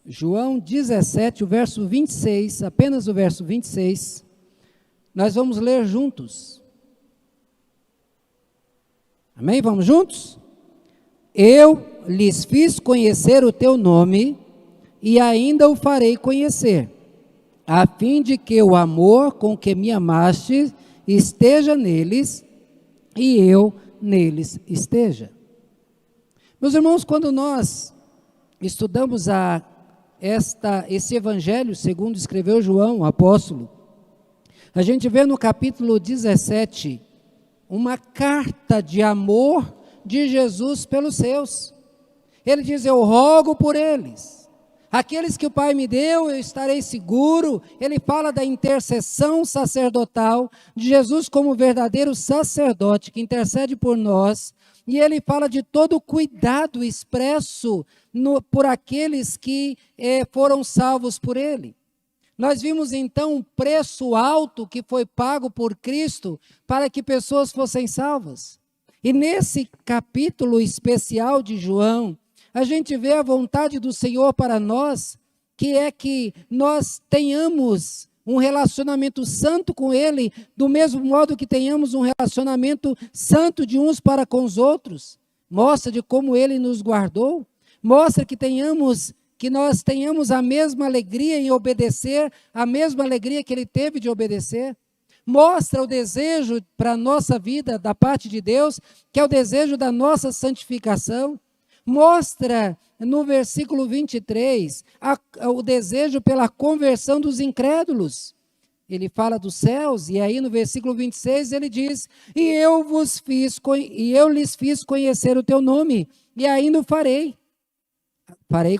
João 17, o verso 26, apenas o verso 26, nós vamos ler juntos. Amém? Vamos juntos? Eu lhes fiz conhecer o teu nome e ainda o farei conhecer, a fim de que o amor com que me amaste esteja neles e eu neles esteja. Meus irmãos, quando nós estudamos esse evangelho, segundo escreveu João, o apóstolo, a gente vê no capítulo 17, uma carta de amor de Jesus pelos seus. Ele diz: eu rogo por eles, aqueles que o Pai me deu, eu estarei seguro. Ele fala da intercessão sacerdotal de Jesus como verdadeiro sacerdote que intercede por nós, e ele fala de todo o cuidado expresso por aqueles que foram salvos por ele. Nós vimos então um preço alto que foi pago por Cristo para que pessoas fossem salvas. E nesse capítulo especial de João, a gente vê a vontade do Senhor para nós, que é que nós tenhamos um relacionamento santo com Ele, do mesmo modo que tenhamos um relacionamento santo de uns para com os outros. Mostra de como Ele nos guardou, mostra que nós tenhamos a mesma alegria em obedecer, a mesma alegria que Ele teve de obedecer. Mostra o desejo para a nossa vida da parte de Deus, que é o desejo da nossa santificação. Mostra no versículo 23 o desejo pela conversão dos incrédulos. Ele fala dos céus, e aí no versículo 26 ele diz: e eu lhes fiz conhecer o teu nome, e ainda o farei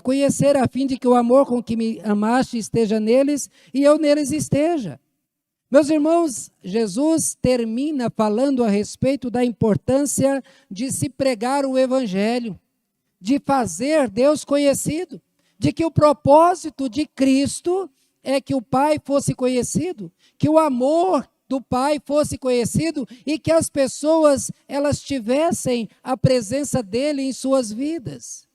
conhecer, a fim de que o amor com que me amaste esteja neles, e eu neles esteja. Meus irmãos, Jesus termina falando a respeito da importância de se pregar o evangelho, de fazer Deus conhecido, de que o propósito de Cristo é que o Pai fosse conhecido, que o amor do Pai fosse conhecido e que as pessoas elas tivessem a presença dele em suas vidas.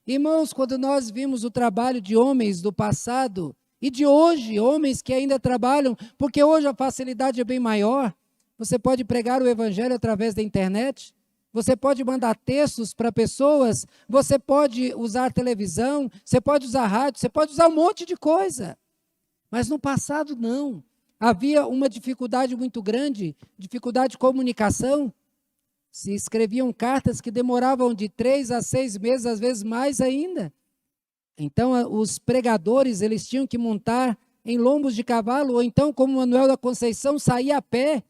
Irmãos, quando nós vimos o trabalho de homens do passado e de hoje, homens que ainda trabalham, porque hoje a facilidade é bem maior, você pode pregar o evangelho através da internet, você pode mandar textos para pessoas, você pode usar televisão, você pode usar rádio, você pode usar um monte de coisa. Mas no passado não. Havia uma dificuldade muito grande, dificuldade de comunicação. Se escreviam cartas que demoravam de 3 a 6 meses, às vezes mais ainda. Então os pregadores, eles tinham que montar em lombos de cavalo, ou então, como Manuel da Conceição, saía a pé.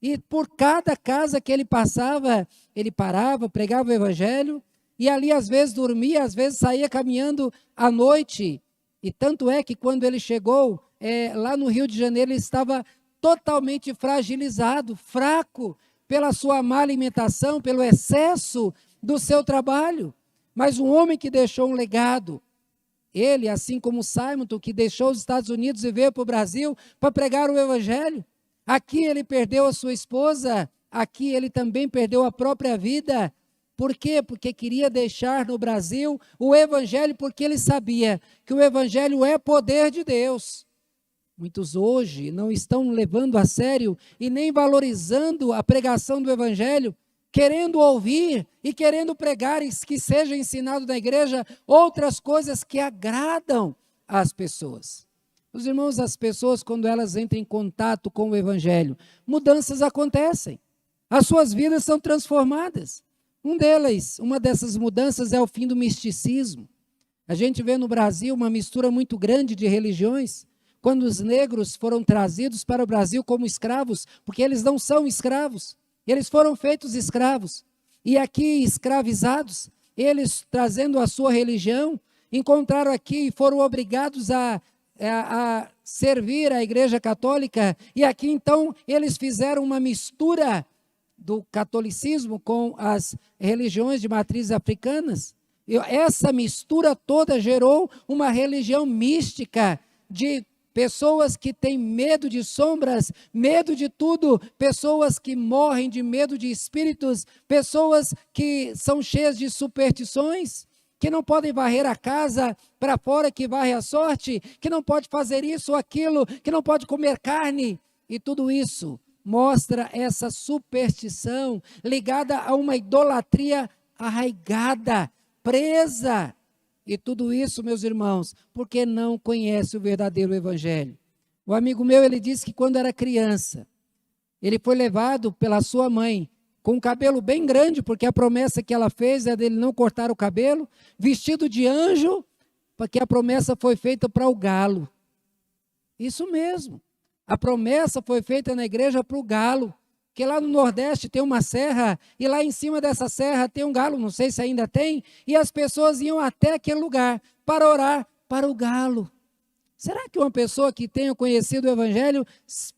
E por cada casa que ele passava, ele parava, pregava o evangelho, e ali às vezes dormia, às vezes saía caminhando à noite. E tanto é que quando ele chegou lá no Rio de Janeiro, ele estava totalmente fragilizado, fraco, pela sua má alimentação, pelo excesso do seu trabalho. Mas um homem que deixou um legado, ele, assim como Simon, que deixou os Estados Unidos e veio para o Brasil para pregar o evangelho. Aqui ele perdeu a sua esposa, aqui ele também perdeu a própria vida. Por quê? Porque queria deixar no Brasil o evangelho, porque ele sabia que o evangelho é poder de Deus. Muitos hoje não estão levando a sério e nem valorizando a pregação do evangelho, querendo ouvir e querendo pregar e que seja ensinado na igreja outras coisas que agradam às pessoas. Os irmãos, as pessoas, quando elas entram em contato com o evangelho, mudanças acontecem, as suas vidas são transformadas. Uma dessas mudanças é o fim do misticismo. A gente vê no Brasil uma mistura muito grande de religiões. Quando os negros foram trazidos para o Brasil como escravos, porque eles não são escravos, eles foram feitos escravos, e aqui escravizados, eles trazendo a sua religião, encontraram aqui e foram obrigados a servir a Igreja Católica, e aqui então eles fizeram uma mistura do catolicismo com as religiões de matrizes africanas. E essa mistura toda gerou uma religião mística de pessoas que têm medo de sombras, medo de tudo, pessoas que morrem de medo de espíritos, pessoas que são cheias de superstições. que não podem varrer a casa para fora que varre a sorte, que não pode fazer isso ou aquilo, que não pode comer carne. E tudo isso mostra essa superstição ligada a uma idolatria arraigada, presa. E tudo isso, meus irmãos, porque não conhece o verdadeiro evangelho. O amigo meu, ele disse que quando era criança, ele foi levado pela sua mãe, com o cabelo bem grande, porque a promessa que ela fez é dele não cortar o cabelo, vestido de anjo, porque a promessa foi feita para o galo. Isso mesmo. A promessa foi feita na igreja para o galo, que lá no Nordeste tem uma serra, e lá em cima dessa serra tem um galo, não sei se ainda tem, e as pessoas iam até aquele lugar para orar para o galo. Será que uma pessoa que tenha conhecido o Evangelho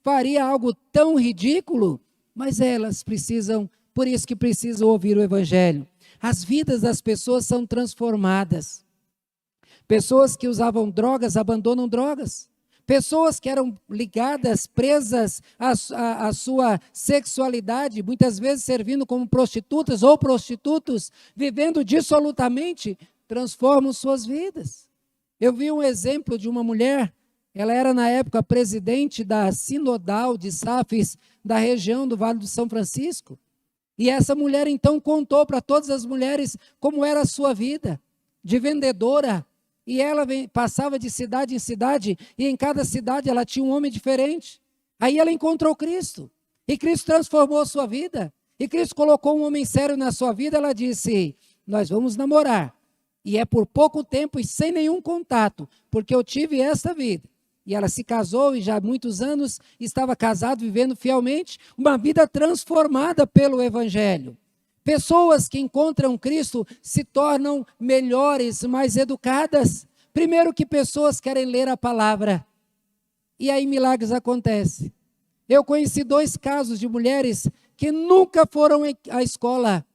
faria algo tão ridículo? Mas elas precisam, por isso que precisam ouvir o Evangelho. As vidas das pessoas são transformadas. Pessoas que usavam drogas abandonam drogas. Pessoas que eram ligadas, presas à sua sexualidade, muitas vezes servindo como prostitutas ou prostitutos, vivendo dissolutamente, transformam suas vidas. Eu vi um exemplo de uma mulher, ela era na época presidente da Sinodal de Safes, da região do Vale do São Francisco. E essa mulher então contou para todas as mulheres como era a sua vida, de vendedora. E ela passava de cidade em cidade, e em cada cidade ela tinha um homem diferente. Aí ela encontrou Cristo, e Cristo transformou sua vida, e Cristo colocou um homem sério na sua vida. Ela disse: nós vamos namorar, e é por pouco tempo e sem nenhum contato, porque eu tive essa vida. E ela se casou, e já há muitos anos estava casado, vivendo fielmente, uma vida transformada pelo Evangelho. Pessoas que encontram Cristo se tornam melhores, mais educadas. Primeiro que pessoas querem ler a palavra. E aí milagres acontecem. Eu conheci 2 casos de mulheres que nunca foram à escola,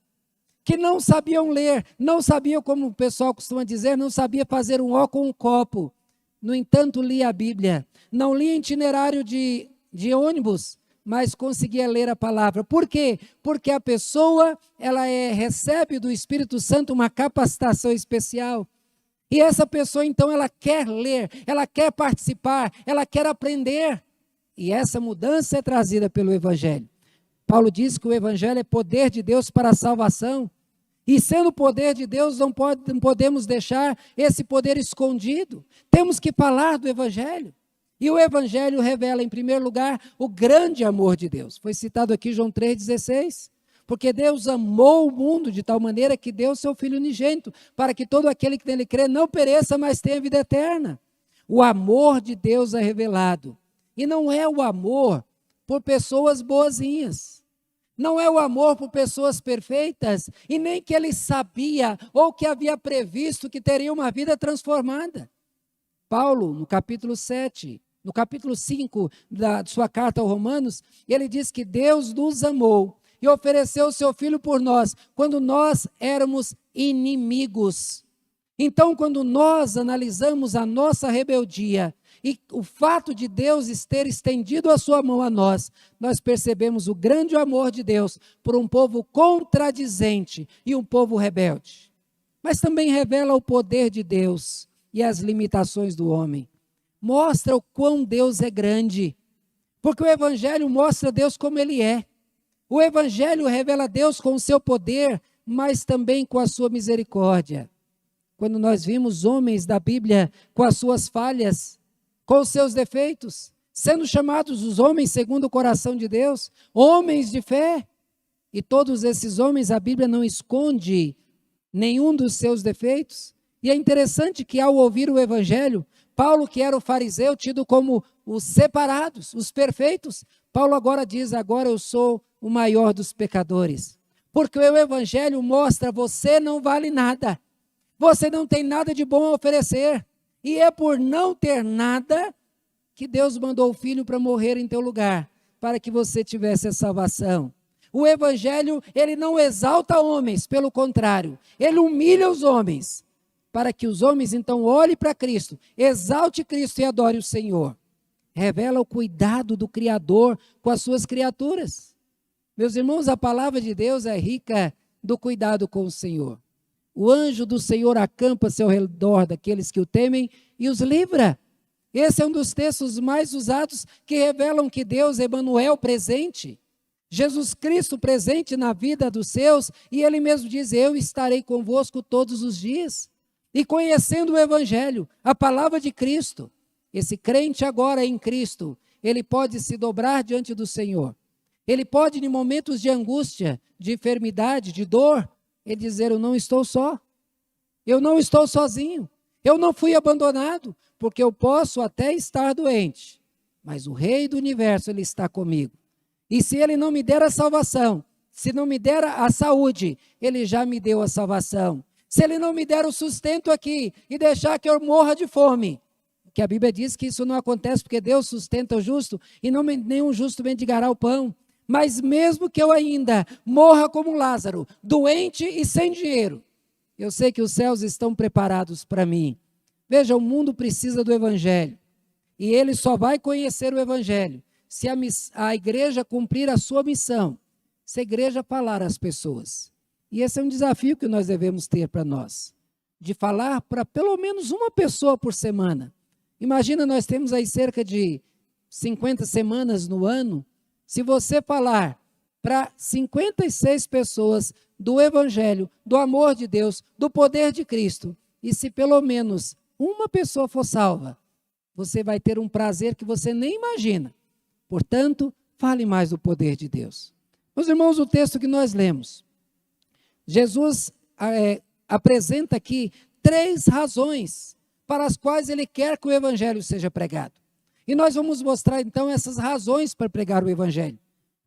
que não sabiam ler, não sabiam, como o pessoal costuma dizer, não sabia fazer um ó com um copo. No entanto, lia a Bíblia. Não lia itinerário de ônibus, mas conseguia ler a palavra. Por quê? Porque a pessoa, ela recebe do Espírito Santo uma capacitação especial. E essa pessoa, então, ela quer ler, ela quer participar, ela quer aprender. E essa mudança é trazida pelo Evangelho. Paulo diz que o Evangelho é poder de Deus para a salvação. E sendo o poder de Deus, não podemos deixar esse poder escondido. Temos que falar do Evangelho. E o Evangelho revela, em primeiro lugar, o grande amor de Deus. Foi citado aqui João 3,16. Porque Deus amou o mundo de tal maneira que deu seu Filho unigênito, para que todo aquele que nele crê não pereça, mas tenha vida eterna. O amor de Deus é revelado. E não é o amor por pessoas boazinhas. Não é o amor por pessoas perfeitas, e nem que ele sabia ou que havia previsto que teria uma vida transformada. Paulo, no capítulo 7, no capítulo 5 da sua carta aos Romanos, ele diz que Deus nos amou e ofereceu o seu Filho por nós, quando nós éramos inimigos. Então, quando nós analisamos a nossa rebeldia e o fato de Deus ter estendido a sua mão a nós, nós percebemos o grande amor de Deus por um povo contradizente e um povo rebelde. Mas também revela o poder de Deus e as limitações do homem. Mostra o quão Deus é grande, porque o Evangelho mostra Deus como Ele é. O Evangelho revela Deus com o seu poder, mas também com a sua misericórdia. Quando nós vimos homens da Bíblia com as suas falhas, com os seus defeitos, sendo chamados os homens segundo o coração de Deus, homens de fé, e todos esses homens, a Bíblia não esconde nenhum dos seus defeitos. E é interessante que ao ouvir o Evangelho, Paulo, que era o fariseu, tido como os separados, os perfeitos, Paulo agora diz: agora eu sou o maior dos pecadores. Porque o Evangelho mostra: você não vale nada, você não tem nada de bom a oferecer, e é por não ter nada que Deus mandou o Filho para morrer em teu lugar, para que você tivesse a salvação. O Evangelho, ele não exalta homens, pelo contrário, ele humilha os homens, para que os homens então olhem para Cristo, exalte Cristo e adore o Senhor. Revela o cuidado do Criador com as suas criaturas. Meus irmãos, a palavra de Deus é rica do cuidado com o Senhor. O anjo do Senhor acampa-se ao redor daqueles que o temem e os livra. Esse é um dos textos mais usados que revelam que Deus é Emanuel presente. Jesus Cristo presente na vida dos seus, e ele mesmo diz: eu estarei convosco todos os dias. E conhecendo o Evangelho, a palavra de Cristo, esse crente agora em Cristo, ele pode se dobrar diante do Senhor. Ele pode, em momentos de angústia, de enfermidade, de dor, ele dizer: eu não estou só, eu não estou sozinho, eu não fui abandonado, porque eu posso até estar doente, mas o Rei do Universo, ele está comigo. E se ele não me der a salvação, se não me der a saúde, ele já me deu a salvação. Se ele não me der o sustento aqui e deixar que eu morra de fome, que a Bíblia diz que isso não acontece porque Deus sustenta o justo e não nenhum justo mendigará o pão. Mas mesmo que eu ainda morra como Lázaro, doente e sem dinheiro, eu sei que os céus estão preparados para mim. Veja, o mundo precisa do Evangelho. E ele só vai conhecer o Evangelho se a igreja cumprir a sua missão, se a igreja falar às pessoas. E esse é um desafio que nós devemos ter para nós, de falar para pelo menos uma pessoa por semana. Imagina, nós temos aí cerca de 50 semanas no ano. Se você falar para 56 pessoas do Evangelho, do amor de Deus, do poder de Cristo, e se pelo menos uma pessoa for salva, você vai ter um prazer que você nem imagina. Portanto, fale mais do poder de Deus. Meus irmãos, o texto que nós lemos, Jesus apresenta aqui 3 razões para as quais ele quer que o Evangelho seja pregado. E nós vamos mostrar então essas razões para pregar o Evangelho.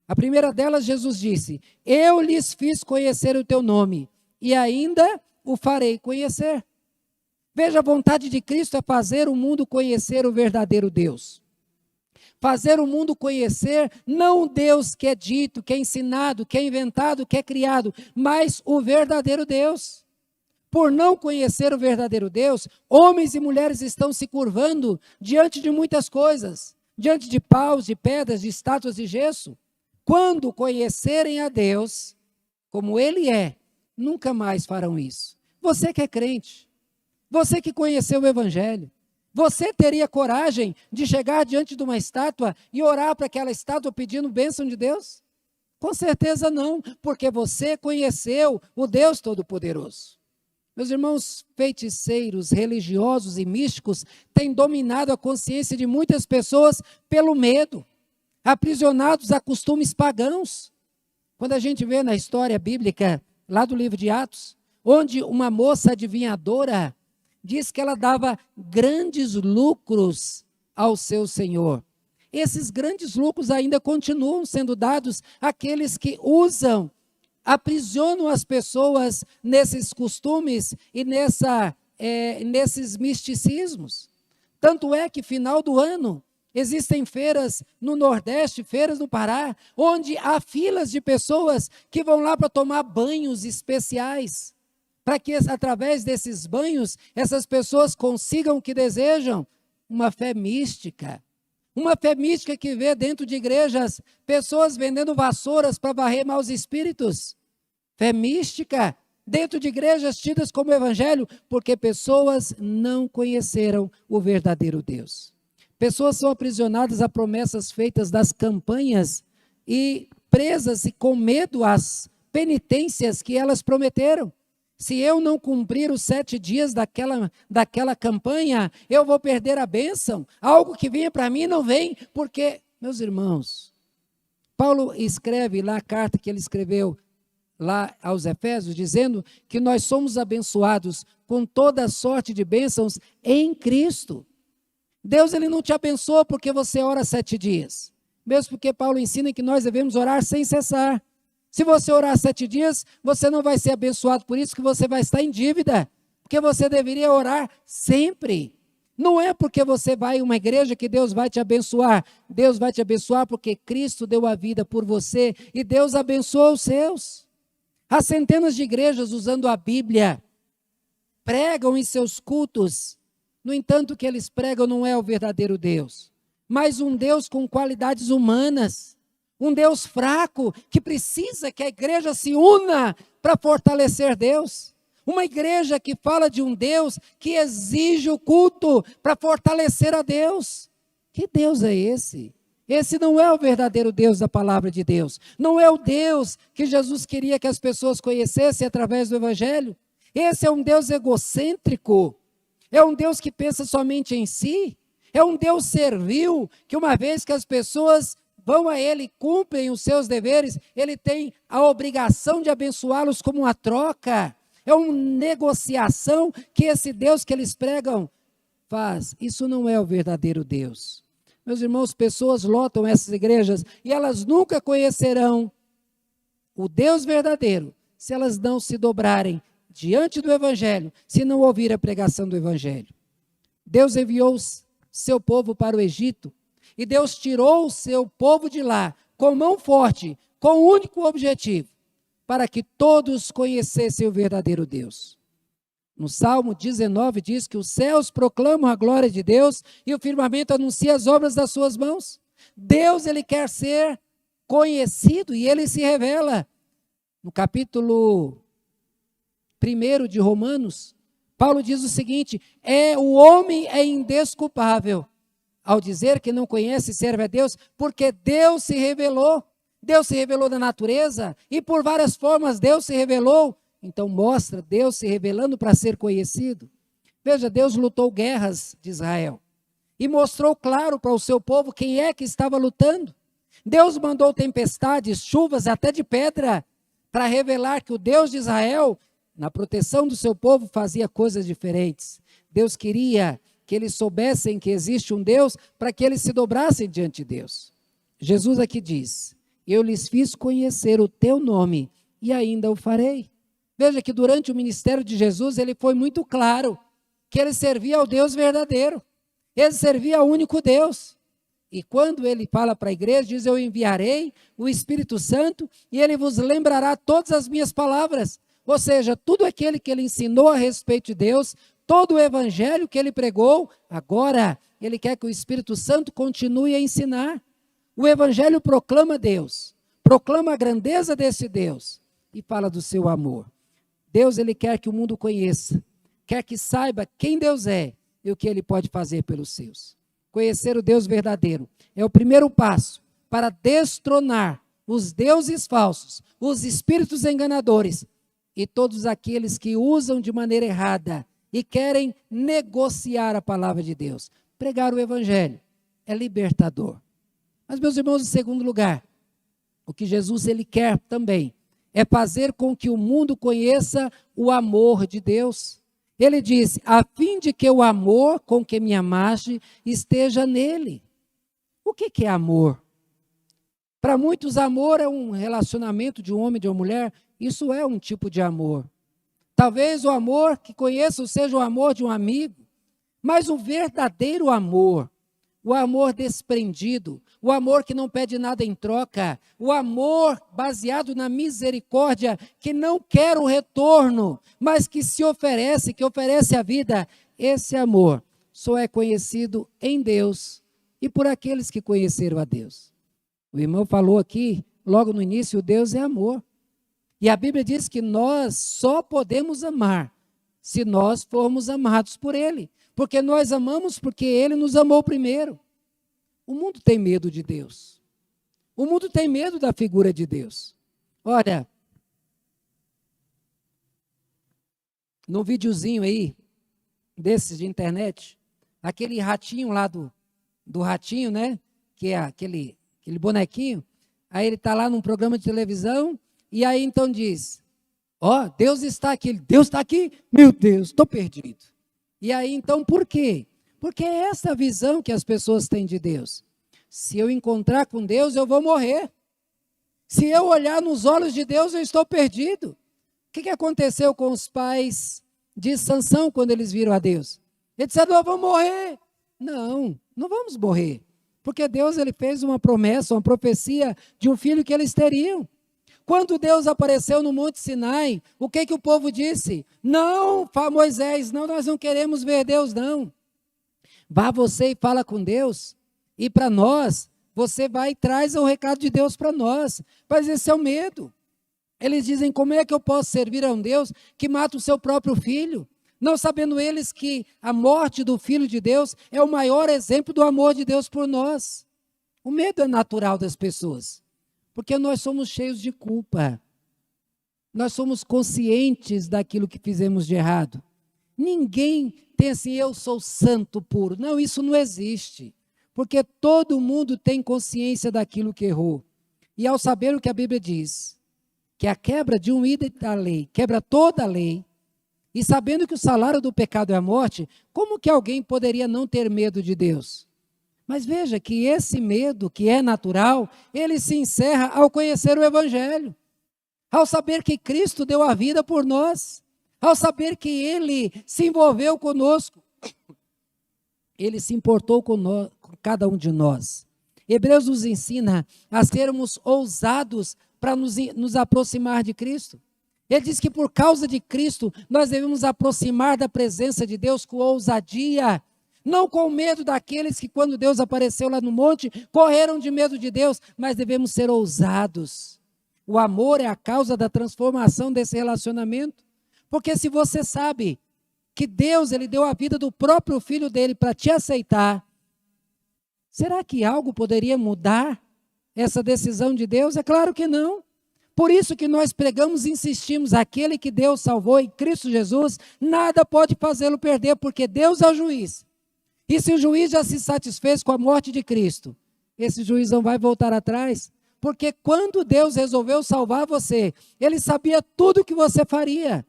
A primeira delas, Jesus disse: eu lhes fiz conhecer o teu nome, e ainda o farei conhecer. Veja, a vontade de Cristo é fazer o mundo conhecer o verdadeiro Deus. Fazer o mundo conhecer não o Deus que é dito, que é ensinado, que é inventado, que é criado, mas o verdadeiro Deus. Por não conhecer o verdadeiro Deus, homens e mulheres estão se curvando diante de muitas coisas, diante de paus, de pedras, de estátuas de gesso. Quando conhecerem a Deus, como Ele é, nunca mais farão isso. Você que é crente, você que conheceu o Evangelho, você teria coragem de chegar diante de uma estátua e orar para aquela estátua pedindo bênção de Deus? Com certeza não, porque você conheceu o Deus Todo-Poderoso. Meus irmãos, feiticeiros, religiosos e místicos têm dominado a consciência de muitas pessoas pelo medo, aprisionados a costumes pagãos. Quando a gente vê na história bíblica, lá do livro de Atos, onde uma moça adivinhadora diz que ela dava grandes lucros ao seu senhor. Esses grandes lucros ainda continuam sendo dados àqueles que usam, aprisionam as pessoas nesses costumes e nesses misticismos. Tanto é que, final do ano, existem feiras no Nordeste, feiras no Pará, onde há filas de pessoas que vão lá para tomar banhos especiais, para que, através desses banhos, essas pessoas consigam o que desejam, uma fé mística. Uma fé mística que vê dentro de igrejas pessoas vendendo vassouras para varrer maus espíritos. Fé mística dentro de igrejas tidas como evangelho, porque pessoas não conheceram o verdadeiro Deus. Pessoas são aprisionadas a promessas feitas das campanhas e presas e com medo às penitências que elas prometeram. Se eu não cumprir os 7 dias daquela campanha, eu vou perder a bênção. Algo que vinha para mim não vem, porque, meus irmãos, Paulo escreve lá a carta que ele escreveu lá aos Efésios, dizendo que nós somos abençoados com toda sorte de bênçãos em Cristo. Deus, ele não te abençoa porque você ora 7 dias. Mesmo porque Paulo ensina que nós devemos orar sem cessar. Se você orar 7 dias, você não vai ser abençoado, por isso que você vai estar em dívida, porque você deveria orar sempre. Não é porque você vai em uma igreja que Deus vai te abençoar. Deus vai te abençoar porque Cristo deu a vida por você e Deus abençoa os seus. Há centenas de igrejas usando a Bíblia, pregam em seus cultos. No entanto, o que eles pregam não é o verdadeiro Deus, mas um Deus com qualidades humanas. Um Deus fraco, que precisa que a igreja se una para fortalecer Deus. Uma igreja que fala de um Deus que exige o culto para fortalecer a Deus. Que Deus é esse? Esse não é o verdadeiro Deus da palavra de Deus. Não é o Deus que Jesus queria que as pessoas conhecessem através do Evangelho. Esse é um Deus egocêntrico. É um Deus que pensa somente em si. É um Deus servil, que uma vez que as pessoas vão a Ele e cumprem os seus deveres, Ele tem a obrigação de abençoá-los como uma troca. É uma negociação que esse Deus que eles pregam faz. Isso não é o verdadeiro Deus. Meus irmãos, pessoas lotam essas igrejas e elas nunca conhecerão o Deus verdadeiro se elas não se dobrarem diante do Evangelho, se não ouvir a pregação do Evangelho. Deus enviou seu povo para o Egito e Deus tirou o seu povo de lá com mão forte, com um único objetivo, para que todos conhecessem o verdadeiro Deus. No Salmo 19 diz que os céus proclamam a glória de Deus e o firmamento anuncia as obras das suas mãos. Deus, ele quer ser conhecido e ele se revela. No capítulo 1 de Romanos, Paulo diz o seguinte: o homem é indesculpável ao dizer que não conhece e serve a Deus, porque Deus se revelou. Deus se revelou na natureza e por várias formas Deus se revelou. Então mostra Deus se revelando para ser conhecido. Veja, Deus lutou guerras de Israel e mostrou claro para o seu povo quem é que estava lutando. Deus mandou tempestades, chuvas até de pedra para revelar que o Deus de Israel, na proteção do seu povo, fazia coisas diferentes. Deus queria que eles soubessem que existe um Deus para que eles se dobrassem diante de Deus. Jesus aqui diz: eu lhes fiz conhecer o teu nome e ainda o farei. Veja que durante o ministério de Jesus, ele foi muito claro que ele servia ao Deus verdadeiro. Ele servia ao único Deus. E quando ele fala para a igreja, diz: eu enviarei o Espírito Santo e ele vos lembrará todas as minhas palavras. Ou seja, tudo aquilo que ele ensinou a respeito de Deus, todo o evangelho que ele pregou, agora ele quer que o Espírito Santo continue a ensinar. O evangelho proclama Deus, proclama a grandeza desse Deus e fala do seu amor. Deus, ele quer que o mundo conheça, quer que saiba quem Deus é e o que ele pode fazer pelos seus. Conhecer o Deus verdadeiro é o primeiro passo para destronar os deuses falsos, os espíritos enganadores e todos aqueles que usam de maneira errada e querem negociar a palavra de Deus. Pregar o evangelho é libertador. Mas, meus irmãos, em segundo lugar, o que Jesus ele quer também é fazer com que o mundo conheça o amor de Deus. Ele diz: a fim de que o amor com que me amaste esteja nele. O que é amor? Para muitos, amor é um relacionamento de um homem e de uma mulher. Isso é um tipo de amor. Talvez o amor que conheçam seja o amor de um amigo. Mas o verdadeiro amor, o amor desprendido, o amor que não pede nada em troca, o amor baseado na misericórdia, que não quer o retorno, mas que se oferece, que oferece a vida, esse amor só é conhecido em Deus e por aqueles que conheceram a Deus. O irmão falou aqui, logo no início, Deus é amor. E a Bíblia diz que nós só podemos amar se nós formos amados por Ele. Porque nós amamos porque Ele nos amou primeiro. O mundo tem medo de Deus. O mundo tem medo da figura de Deus. Olha, num videozinho aí, desses de internet, aquele ratinho lá do ratinho, né? Que é aquele bonequinho. Aí ele está lá num programa de televisão e aí então diz: ó, Deus está aqui. Deus está aqui? Meu Deus, estou perdido. E aí, então, por quê? Porque é essa a visão que as pessoas têm de Deus. Se eu encontrar com Deus, eu vou morrer. Se eu olhar nos olhos de Deus, eu estou perdido. O que aconteceu com os pais de Sansão quando eles viram a Deus? Eles disseram: nós vamos morrer. Não, não vamos morrer. Porque Deus ele fez uma promessa, uma profecia de um filho que eles teriam. Quando Deus apareceu no Monte Sinai, o que o povo disse? Não, Moisés, não, nós não queremos ver Deus, não. Vá você e fala com Deus, e para nós, você vai e traz o recado de Deus para nós. Mas esse é o medo. Eles dizem: como é que eu posso servir a um Deus que mata o seu próprio filho? Não sabendo eles que a morte do Filho de Deus é o maior exemplo do amor de Deus por nós. O medo é natural das pessoas, porque nós somos cheios de culpa. Nós somos conscientes daquilo que fizemos de errado. Ninguém tem assim: eu sou santo puro. Não, isso não existe. Porque todo mundo tem consciência daquilo que errou. E ao saber o que a Bíblia diz, que a quebra de um item da lei quebra toda a lei, e sabendo que o salário do pecado é a morte, como que alguém poderia não ter medo de Deus? Mas veja que esse medo, que é natural, ele se encerra ao conhecer o Evangelho. Ao saber que Cristo deu a vida por nós, ao saber que Ele se envolveu conosco, Ele se importou com cada um de nós. Hebreus nos ensina a sermos ousados para nos aproximar de Cristo. Ele diz que por causa de Cristo, nós devemos aproximar da presença de Deus com ousadia, não com medo daqueles que quando Deus apareceu lá no monte, correram de medo de Deus, mas devemos ser ousados. O amor é a causa da transformação desse relacionamento. Porque se você sabe que Deus, Ele deu a vida do próprio Filho dele para te aceitar, será que algo poderia mudar essa decisão de Deus? É claro que não. Por isso que nós pregamos e insistimos: aquele que Deus salvou em Cristo Jesus, nada pode fazê-lo perder, porque Deus é o juiz. E se o juiz já se satisfez com a morte de Cristo, esse juiz não vai voltar atrás. Porque quando Deus resolveu salvar você, Ele sabia tudo o que você faria.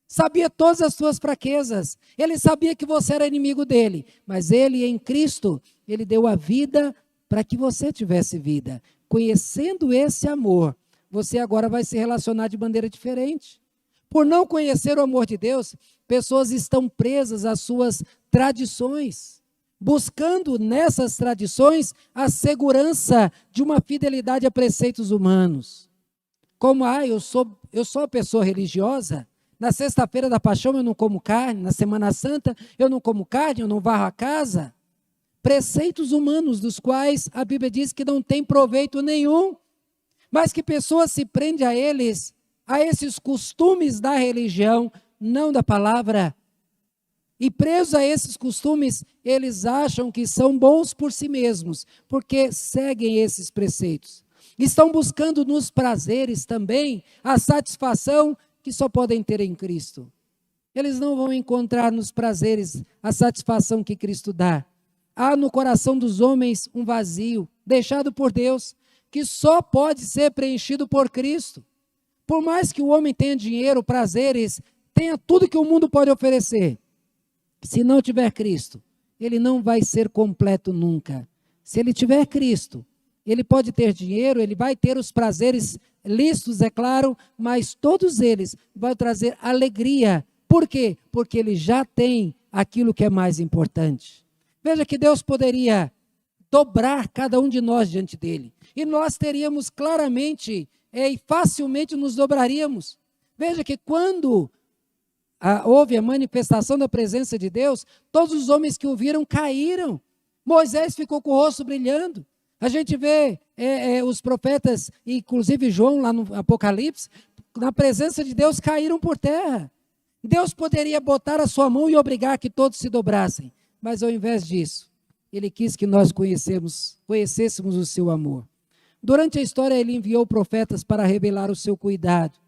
Sabia todas as suas fraquezas. Ele sabia que você era inimigo dele. Mas Ele, em Cristo, Ele deu a vida para que você tivesse vida. Conhecendo esse amor, você agora vai se relacionar de maneira diferente. Por não conhecer o amor de Deus, pessoas estão presas às suas tradições, buscando nessas tradições a segurança de uma fidelidade a preceitos humanos. Como, eu sou uma pessoa religiosa, na sexta-feira da paixão eu não como carne, na Semana Santa eu não como carne, eu não varro a casa. Preceitos humanos dos quais a Bíblia diz que não tem proveito nenhum, mas que pessoas se prendem a eles, a esses costumes da religião, não da palavra. E presos a esses costumes, eles acham que são bons por si mesmos, porque seguem esses preceitos. Estão buscando nos prazeres também a satisfação que só podem ter em Cristo. Eles não vão encontrar nos prazeres a satisfação que Cristo dá. Há no coração dos homens um vazio, deixado por Deus, que só pode ser preenchido por Cristo. Por mais que o homem tenha dinheiro, prazeres, tenha tudo que o mundo pode oferecer, se não tiver Cristo, ele não vai ser completo nunca. Se ele tiver Cristo, ele pode ter dinheiro, ele vai ter os prazeres lícitos, é claro, mas todos eles vão trazer alegria. Por quê? Porque ele já tem aquilo que é mais importante. Veja que Deus poderia dobrar cada um de nós diante dele, e nós teríamos claramente e facilmente nos dobraríamos. Veja que quando houve a manifestação da presença de Deus, todos os homens que o viram caíram. Moisés ficou com o rosto brilhando. A gente vê os profetas, inclusive João lá no Apocalipse, na presença de Deus caíram por terra. Deus poderia botar a sua mão e obrigar que todos se dobrassem, mas ao invés disso, Ele quis que nós conhecêssemos o seu amor. Durante a história, Ele enviou profetas para revelar o seu cuidado.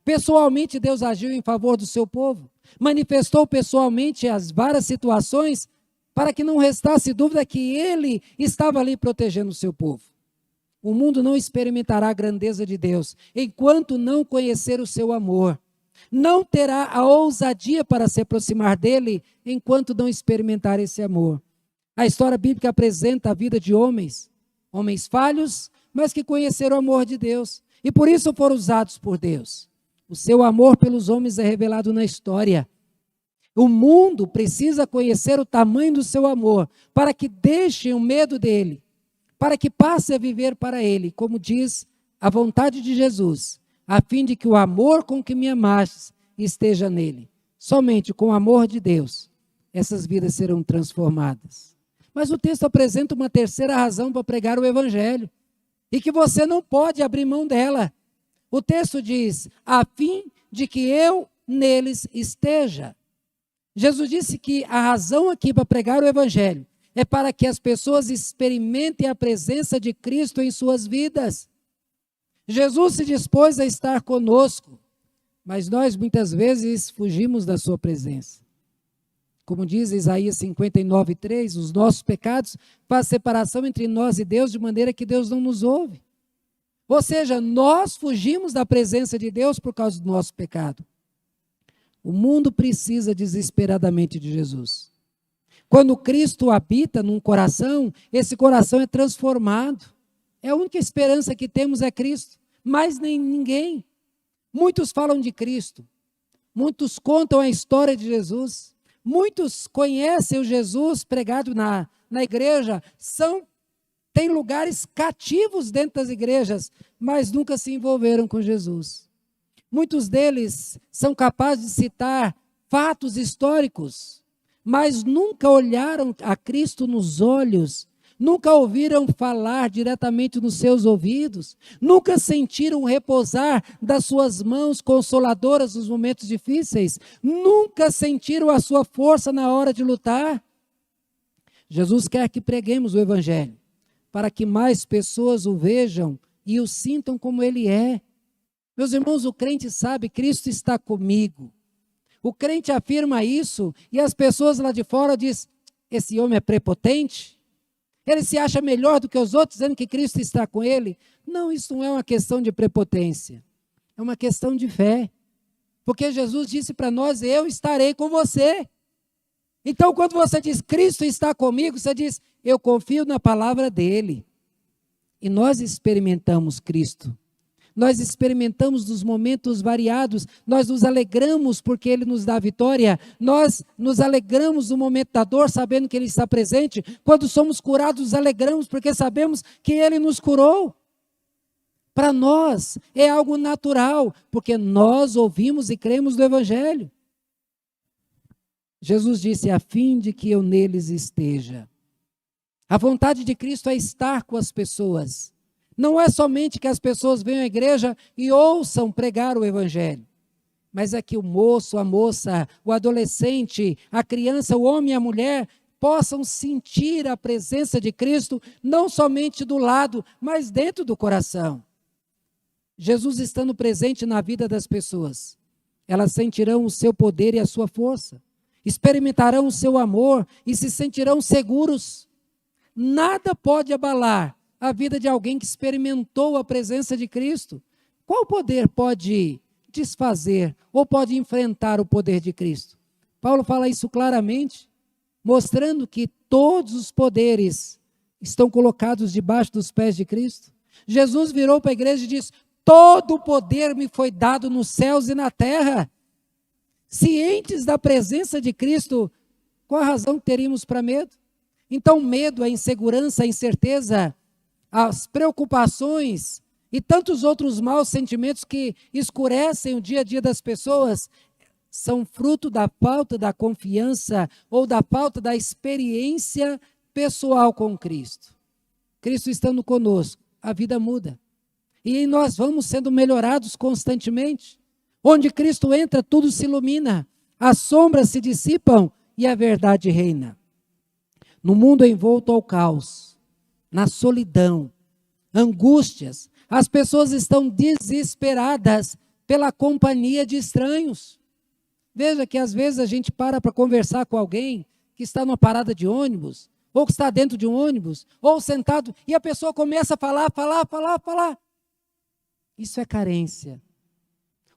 Pessoalmente, Deus agiu em favor do seu povo, manifestou pessoalmente as várias situações para que não restasse dúvida que Ele estava ali protegendo o seu povo. O mundo não experimentará a grandeza de Deus enquanto não conhecer o seu amor. Não terá a ousadia para se aproximar dele enquanto não experimentar esse amor. A história bíblica apresenta a vida de homens falhos, mas que conheceram o amor de Deus e por isso foram usados por Deus. O seu amor pelos homens é revelado na história. O mundo precisa conhecer o tamanho do seu amor para que deixem o medo dele, para que passe a viver para ele, como diz a vontade de Jesus, a fim de que o amor com que me amastes esteja nele. Somente com o amor de Deus, essas vidas serão transformadas. Mas o texto apresenta uma terceira razão para pregar o Evangelho, e que você não pode abrir mão dela. O texto diz, a fim de que eu neles esteja. Jesus disse que a razão aqui para pregar o evangelho é para que as pessoas experimentem a presença de Cristo em suas vidas. Jesus se dispôs a estar conosco, mas nós muitas vezes fugimos da sua presença. Como diz Isaías 59:3, os nossos pecados fazem separação entre nós e Deus, de maneira que Deus não nos ouve. Ou seja, nós fugimos da presença de Deus por causa do nosso pecado. O mundo precisa desesperadamente de Jesus. Quando Cristo habita num coração, esse coração é transformado. É a única esperança que temos é Cristo, mais nem ninguém. Muitos falam de Cristo, muitos contam a história de Jesus, muitos conhecem o Jesus pregado na igreja, têm lugares cativos dentro das igrejas, mas nunca se envolveram com Jesus. Muitos deles são capazes de citar fatos históricos, mas nunca olharam a Cristo nos olhos, nunca ouviram falar diretamente nos seus ouvidos, nunca sentiram repousar das suas mãos consoladoras nos momentos difíceis, nunca sentiram a sua força na hora de lutar. Jesus quer que preguemos o evangelho, para que mais pessoas o vejam e o sintam como ele é. Meus irmãos, o crente sabe, Cristo está comigo. O crente afirma isso e as pessoas lá de fora dizem, esse homem é prepotente? Ele se acha melhor do que os outros, dizendo que Cristo está com ele? Não, isso não é uma questão de prepotência. É uma questão de fé. Porque Jesus disse para nós, eu estarei com você. Então, quando você diz, Cristo está comigo, você diz, eu confio na palavra dele. E nós experimentamos Cristo. Nós experimentamos nos momentos variados, nós nos alegramos porque Ele nos dá vitória, nós nos alegramos no momento da dor, sabendo que Ele está presente. Quando somos curados, nos alegramos porque sabemos que Ele nos curou. Para nós é algo natural, porque nós ouvimos e cremos no Evangelho. Jesus disse, a fim de que eu neles esteja. A vontade de Cristo é estar com as pessoas. Não é somente que as pessoas venham à igreja e ouçam pregar o evangelho, mas é que o moço, a moça, o adolescente, a criança, o homem e a mulher possam sentir a presença de Cristo, não somente do lado, mas dentro do coração. Jesus estando presente na vida das pessoas, elas sentirão o seu poder e a sua força, experimentarão o seu amor e se sentirão seguros. Nada pode abalar a vida de alguém que experimentou a presença de Cristo. Qual poder pode desfazer ou pode enfrentar o poder de Cristo? Paulo fala isso claramente, mostrando que todos os poderes estão colocados debaixo dos pés de Cristo. Jesus virou para a igreja e disse, todo o poder me foi dado nos céus e na terra. Cientes da presença de Cristo, qual a razão que teríamos para medo? Então, medo, a insegurança, a incerteza, as preocupações e tantos outros maus sentimentos que escurecem o dia a dia das pessoas são fruto da falta da confiança ou da falta da experiência pessoal com Cristo. Cristo estando conosco, a vida muda. E nós vamos sendo melhorados constantemente. Onde Cristo entra, tudo se ilumina, as sombras se dissipam e a verdade reina. No mundo envolto ao caos, na solidão, angústias, as pessoas estão desesperadas pela companhia de estranhos. Veja que às vezes a gente para conversar com alguém que está numa parada de ônibus, ou que está dentro de um ônibus, ou sentado, e a pessoa começa a falar. Isso é carência.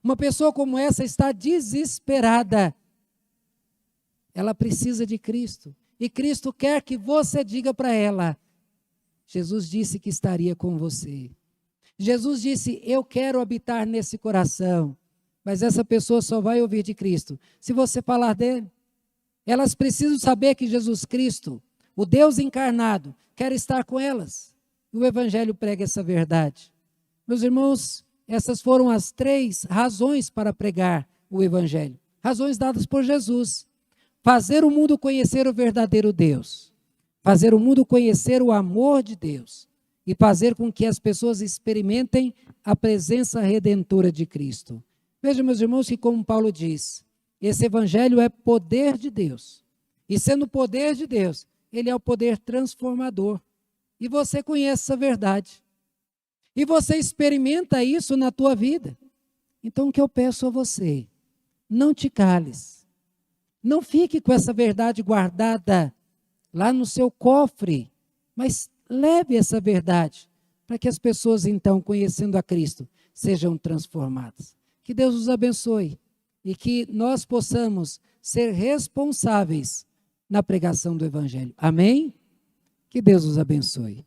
Uma pessoa como essa está desesperada. Ela precisa de Cristo. E Cristo quer que você diga para ela, Jesus disse que estaria com você. Jesus disse, eu quero habitar nesse coração. Mas essa pessoa só vai ouvir de Cristo se você falar dele. Elas precisam saber que Jesus Cristo, o Deus encarnado, quer estar com elas. E o Evangelho prega essa verdade. Meus irmãos, essas foram as 3 razões para pregar o Evangelho. Razões dadas por Jesus. Fazer o mundo conhecer o verdadeiro Deus. Fazer o mundo conhecer o amor de Deus e fazer com que as pessoas experimentem a presença redentora de Cristo. Vejam, meus irmãos, que como Paulo diz, esse evangelho é poder de Deus. E sendo poder de Deus, ele é o poder transformador. E você conhece essa verdade. E você experimenta isso na tua vida. Então, o que eu peço a você? Não te cales. Não fique com essa verdade guardada lá no seu cofre, mas leve essa verdade para que as pessoas, então, conhecendo a Cristo, sejam transformadas. Que Deus os abençoe e que nós possamos ser responsáveis na pregação do Evangelho. Amém? Que Deus os abençoe.